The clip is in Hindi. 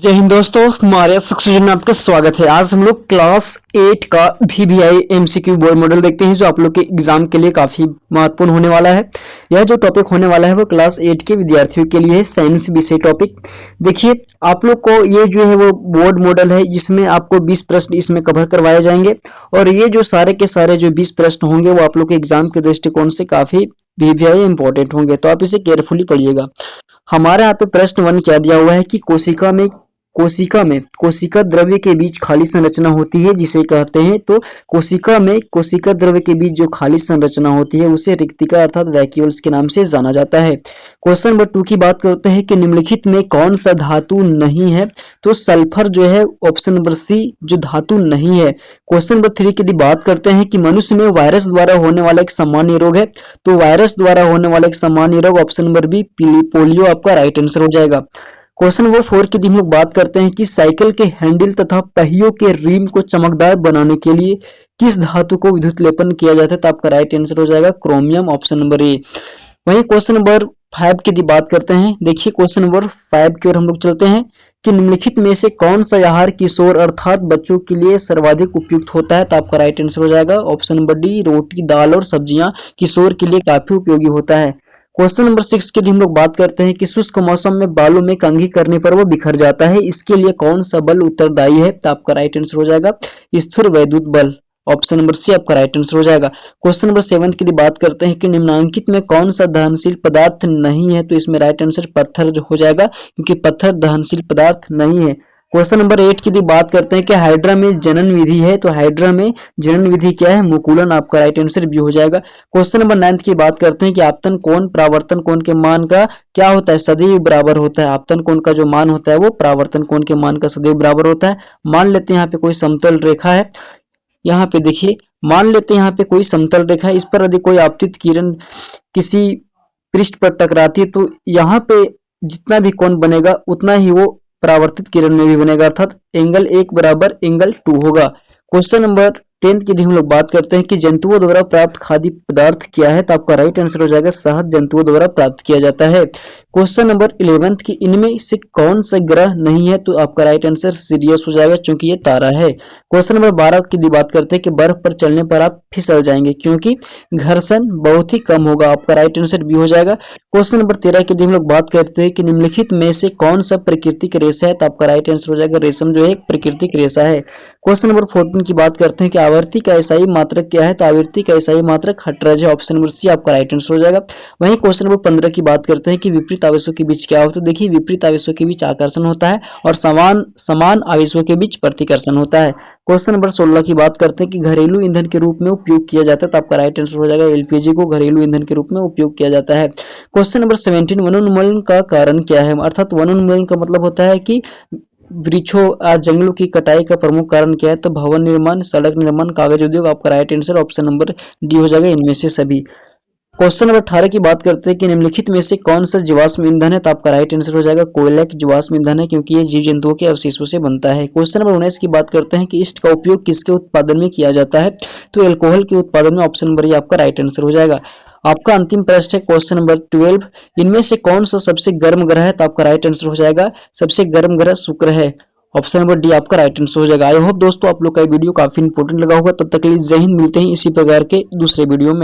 जय हिंद दोस्तों, हमारे सक्सेशन में आपका स्वागत है। आज हम लोग क्लास 8 का VBI MCQ बोर्ड मॉडल देखते हैं जो आप लोग के एग्जाम के लिए काफी महत्वपूर्ण होने वाला है। यह जो टॉपिक होने वाला है वो क्लास 8 के विद्यार्थियों के लिए साइंस विषय टॉपिक। देखिए, आप लोग को ये जो है वो बोर्ड मॉडल है जिसमें आपको 20 प्रश्न इसमें कवर करवाए जाएंगे और ये जो सारे के सारे जो 20 प्रश्न होंगे वो आप लोग के एग्जाम के दृष्टिकोण से काफी VBI इंपॉर्टेंट होंगे, तो आप इसे केयरफुली पढ़िएगा। हमारे यहाँ पे प्रश्न 1 क्या दिया हुआ है कि कोशिका द्रव्य के बीच खाली संरचना होती है जिसे कहते हैं, तो कोशिका द्रव्य के बीच जो खाली संरचना होती है उसे रिक्तिका अर्थात वैक्यूल्स के नाम से जाना जाता है। क्वेश्चन नंबर 2 की बात करते हैं कि निम्नलिखित में कौन सा धातु नहीं है, तो सल्फर जो है ऑप्शन नंबर सी जो धातु नहीं है। क्वेश्चन नंबर 3 की बात करते हैं कि मनुष्य में वायरस द्वारा होने वाला एक सामान्य रोग है, तो वायरस द्वारा होने वाला एक सामान्य रोग ऑप्शन नंबर बी पोलियो आपका राइट आंसर हो जाएगा। क्वेश्चन नंबर 4 की हम लोग बात करते हैं कि साइकिल के हैंडल तथा पहियों के रिम को चमकदार बनाने के लिए किस धातु को विद्युत लेपन किया जाता है, तो आपका राइट आंसर हो जाएगा क्रोमियम ऑप्शन नंबर ए। वहीं क्वेश्चन नंबर 5 की बात करते हैं। देखिए, क्वेश्चन नंबर 5 की ओर हम लोग चलते हैं कि निम्नलिखित में से कौन सा आहार किशोर अर्थात बच्चों के लिए सर्वाधिक उपयुक्त होता है, तो आपका राइट आंसर हो जाएगा ऑप्शन नंबर डी रोटी, दाल और सब्जियां किशोर के लिए काफी उपयोगी होता है। क्वेश्चन नंबर 6 की हम लोग बात करते हैं कि शुष्क मौसम में बालों में कंघी करने पर वो बिखर जाता है, इसके लिए कौन सा बल उत्तरदायी है, तो आपका राइट आंसर हो जाएगा स्थिर वैद्युत बल ऑप्शन नंबर सी आपका राइट आंसर हो जाएगा। क्वेश्चन नंबर 7 की बात करते हैं कि निम्नलिखित में कौन सा दहनशील पदार्थ नहीं है, तो इसमें राइट आंसर पत्थर हो जाएगा क्योंकि पत्थर दहनशील पदार्थ नहीं है। क्वेश्चन नंबर 8 की बात करते हैं कि हाइड्रा में जनन विधि है, तो हाइड्रा में जनन विधि क्या है, मुकुलन आपका राइट आंसर भी हो जाएगा। क्वेश्चन नंबर 9 की बात करते हैं कि आपतन कोण परावर्तन कोण के मान का क्या होता है, सदैव बराबर होता है। आपतन कोण का जो मान होता है वो परावर्तन कोण के मान का सदैव बराबर होता है। मान लेते हैं यहाँ पे कोई समतल रेखा है, यहाँ पे देखिए मान लेते हैं यहाँ पे कोई समतल रेखा है, इस पर यदि कोई आपतित किरण किसी पृष्ठ पर टकराती है तो यहाँ पे जितना भी कोण बनेगा उतना ही वो परावर्तित किरण में भी बनेगा, अर्थात एंगल 1 बराबर एंगल 2 होगा। क्वेश्चन नंबर 10 की हम लोग बात करते हैं कि जंतुओं द्वारा प्राप्त खाद्य पदार्थ क्या है, तो आपका राइट आंसर हो जाएगा शहद जंतुओं द्वारा प्राप्त किया जाता है। क्वेश्चन नंबर 11 की इनमें से कौन सा ग्रह नहीं है, तो आपका राइट आंसर सीरियस हो जाएगा क्योंकि ये तारा है। क्वेश्चन नंबर 12 की बात करते हैं कि बर्फ पर चलने पर आप फिसल जाएंगे क्योंकि घर्षण बहुत ही कम होगा, आपका राइट आंसर भी हो जाएगा। क्वेश्चन नंबर 13 की हम लोग बात करते हैं कि निम्नलिखित में से कौन सा प्राकृतिक रेशा है, तो आपका राइट आंसर हो जाएगा रेशम जो है एक प्राकृतिक रेशा है। क्वेश्चन नंबर 14 की बात करते हैं कि आवर्ती का एसआई मात्रक क्या है, तो आवर्ती का एसआई मात्रक हटरज है, ऑप्शन नंबर सी आपका राइट आंसर हो जाएगा। वहीं क्वेश्चन नंबर 15 की बात करते हैं कि विपरीत आवेशों के बीच क्या होता है, देखिए विपरीत आवेशों के बीच आकर्षण होता है और समान आवेशों के बीच प्रतिकर्षण होता है। क्वेश्चन नंबर 16 की बात करते हैं कि घरेलू ईंधन के रूप में उपयोग किया जाता है, तो आपका राइट आंसर हो जाएगा एलपीजी को घरेलू ईंधन के रूप में उपयोग किया जाता है। क्वेश्चन नंबर 17 वनोन्मूलन का कारण क्या है, अर्थात वनोन्मूलन का मतलब होता है कि वृक्षों जंगलों की कटाई का प्रमुख कारण क्या है, तो भवन निर्माण, सड़क निर्माण, कागज उद्योग, आपका right answer option number D हो जाएगा इनमें से सभी। क्वेश्चन नंबर 18 की बात करते हैं कि निम्नलिखित में से कौन सा जीवाश्म ईंधन है, तो आपका राइट आंसर हो जाएगा कोयला की जीवाश्म ईंधन है क्योंकि ये जीव जंतुओं के अवशेषों से बनता है। क्वेश्चन नंबर 19 की बात करते हैं कि ईस्ट का उपयोग किसके उत्पादन में किया जाता है, तो एल्कोहल के उत्पादन में, ऑप्शन नंबर ए आपका राइट आंसर हो जाएगा। आपका अंतिम प्रश्न है क्वेश्चन नंबर 12, इनमें से कौन सा सबसे गर्म ग्रह है, तो आपका राइट आंसर हो जाएगा सबसे गर्म ग्रह शुक्र है, ऑप्शन नंबर डी आपका राइट आंसर हो जाएगा। आई होप दोस्तों आप लोग का वीडियो काफी इंपॉर्टेंट लगा होगा, तब तक के लिए जय हिंद, मिलते हैं इसी प्रकार के दूसरे वीडियो में।